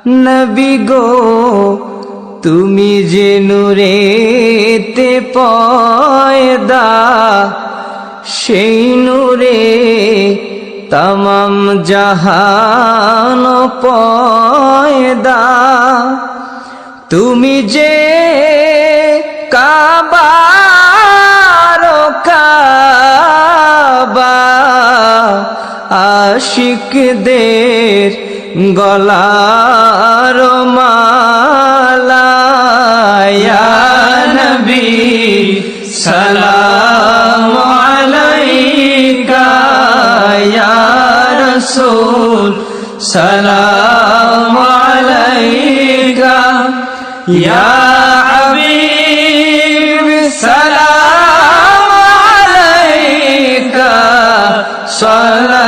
নবী গো তুমি যে নূরেতে পয়দা, সেই নূরে তমাম জাহান পয়দা। তুমি যে কাবার কাবা, আশিকদের গলার মালা। ইয়া নবী সালাম আলাইকা, ইয়া রাসূল সালাম আলাইকা, ইয়া হাবিব সালাম আলাইকা, সালাওয়াতুল্লাহ